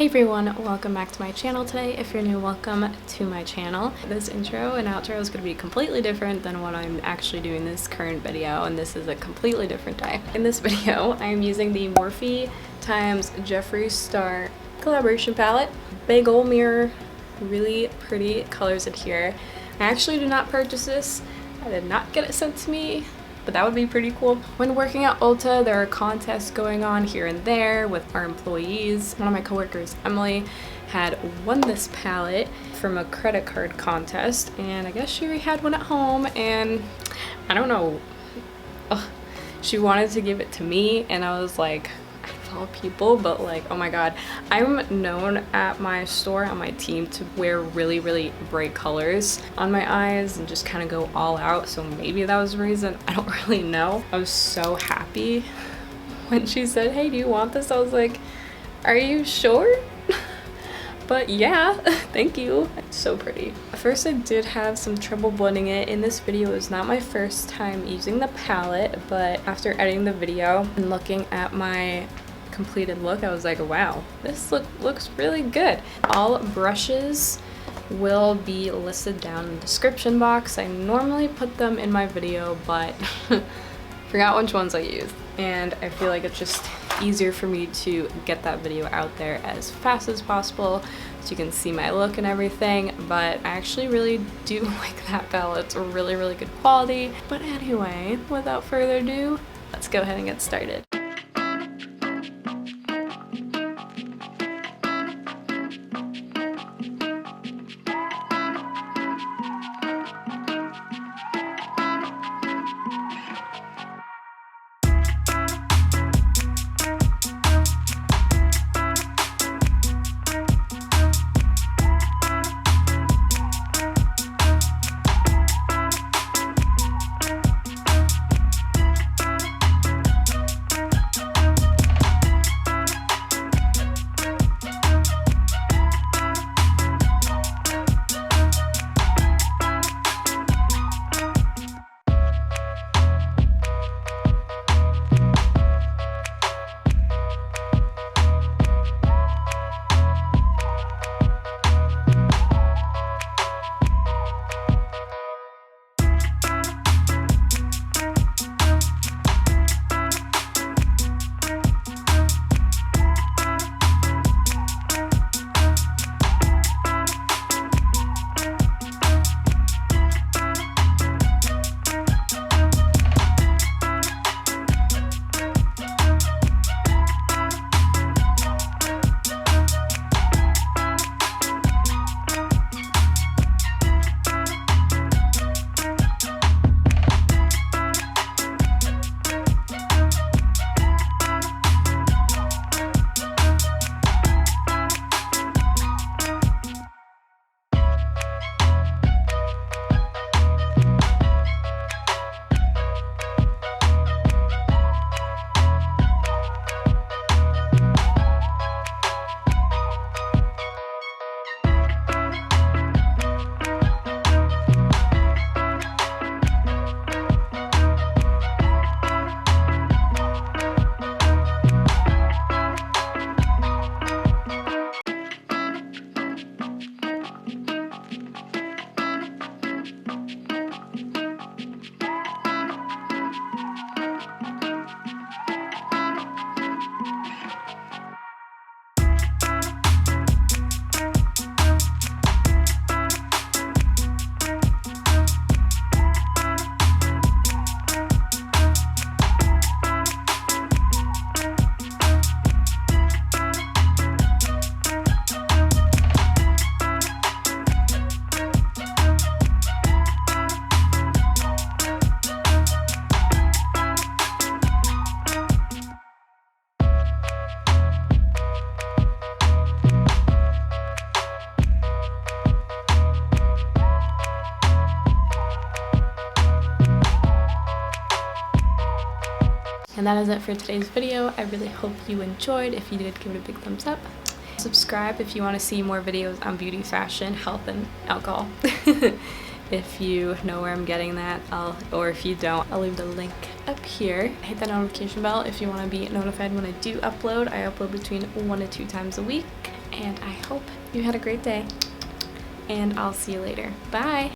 everyone, welcome back to my channel today. If you're new, welcome to my channel. This intro and outro is going to be completely different than what I'm actually doing this current video, and this is a completely different day. In this video, I am using the Morphe times Jeffree Star collaboration palette. Big ol' mirror, really pretty colors in here. I actually did not purchase this. I did not get it sent to me, but that would be pretty cool. When working at Ulta, there are contests going on here and there with our employees. One of my coworkers, Emily, had won this palette from a credit card contest, and I guess she had one at home, and I don't know, she wanted to give it to me, and I was like, all people, but like, oh my god, I'm known at my store, on my team, to wear really bright colors on my eyes and just kind of go all out, so maybe that was the reason. I don't really know. I was so happy when she said, hey, do you want this? I was like, are you sure? But yeah, thank you. It's so pretty. At first I did have some trouble blending it. In this video, it was not my first time using the palette, but after editing the video and looking at my completed look, I was like, wow, this looks really good. All brushes will be listed down in the description box. I normally put them in my video, but forgot which ones I used, and I feel like it's just easier for me to get that video out there as fast as possible so you can see my look and everything. But I actually really do like that palette. It's a really good quality. But anyway, without further ado, let's go ahead and get started. And that is it for today's video. I really hope you enjoyed. If you did, give it a big thumbs up. Subscribe if you want to see more videos on beauty, fashion, health, and alcohol. If you know where I'm getting that, or if you don't, I'll leave the link up here. Hit that notification bell if you want to be notified when I do upload. I upload between 1 to 2 times a week. and I hope you had a great day, and I'll see you later. Bye!